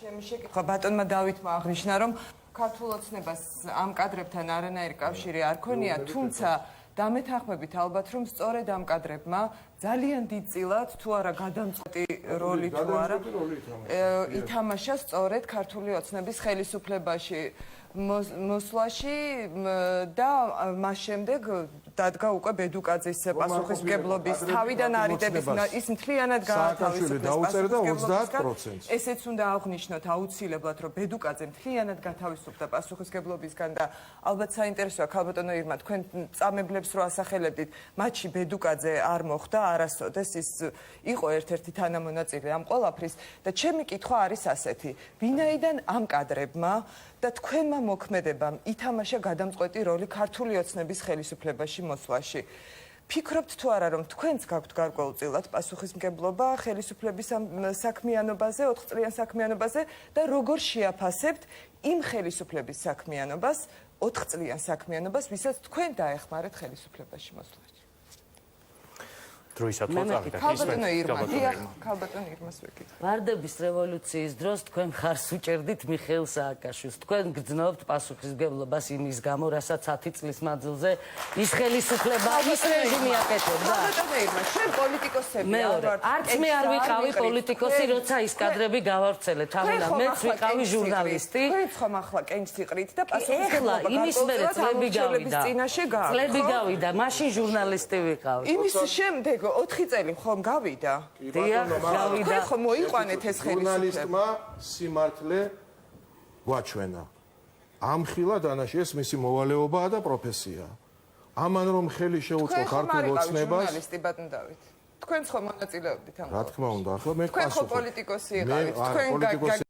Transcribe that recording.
ჩემი შეკითხვა ბატონმა დავითმა აღნიშნა, რომ ქართულ ოცნებას ამ კადრებთან არანაირი კავშირი არ ქონია, თუმცა დამეთანხმებით ალბათ, რომ სწორედ ამ კადრებმა ძალიან დიდწილად თუ არა გადამწყვეტი როლი თუ არა ითამაშა სწორედ ქართული ოცნების ხელისუფლებაში მოსვლაში და მას შემდეგ დადგა უკვე ბედუკაძის პასუხისმგებლობის თავიდან არიდების ის მთლიანად გაათავისუფლეს პასუხისმგებლობისგან. ესეც უნდა აღვნიშნოთ აუცილებლად, რომ ბედუკაძე მთლიანად გათავისუფლდა პასუხისმგებლობისგან და ალბათ საინტერესოა ქალბატონო ირმა, თქვენ წამებლებს რო ასახელებდით, მათში ბედუკაძე არ მოხვდა არასოდეს, ის იყო ერთ-ერთი თანამონაწილე ამ ყველაფრის და ჩემი კითხვა არის ასეთი, ვინაიდან ამ კადრებმა და თქვენმა მოქმედებამ ითამაშა გადამწყვეტი როლი ქართული ოცნების ხელისუფლებაში მოსვლაში. ფიქრობთ თუ არა, რომ თქვენც გაქვთ გარკვეულწილად პასუხისმგებლობა ხელისუფლების საქმიანობაზე, 4 წლიან საქმიანობაზე და როგორ შეაფასებთ იმ ხელისუფლების საქმიანობას, 4 წლიან საქმიანობას, ვისაც თქვენ დაეხმარეთ ხელისუფლებაში მოსვლაში? ქალბატონო ირმა, დიახ, ქალბატონო ირმას ვეკითხე. ვარდების რევოლუციის დროს თქვენ ხარს უჭერდით მიხეილ სააკაშვილს. თქვენ გძნობთ პასუხისმგებლობას იმის გამო, რასაც 10 წლის მანძილზე ის ხელისუფლება, ის რეჟიმი აკეთებდა. ქალბატონო ირმა, ჩვენ პოლიტიკოსები ვართ. არც მე არ ვიყავი პოლიტიკოსი, როცა ის კადრები გავავრცელეთ. თავიდან მეც ვიყავი ჟურნალისტი. თქვენ ხომ ახლა კენჭს იყრით და პასუხისმგებლობა იმის მერე წლები გავიდა. წლები გავიდა, მაშინ ჟურნალისტი ვიყავი. იმის შემდეგ 4 წელი ხომ გავიდა? დიახ, გავიდა. თქვენ ხომ მოიყვანეთ ეს ხელისუფლება? ჟურნალისტმა სიმართლე გვაჩვენა. ამხილა დანაში ეს მისი მოვალეობაა და პროფესია. ამან რომ ხელი შეუწყო ქართულ ოცნებას, ჟურნალისტი ბატონ დავით. თქვენც ხომ მონაწილეობდით ამ? რა თქმა უნდა, ახლა მე თქვენ ხო პოლიტიკოსი იყავით? პოლიტიკოსი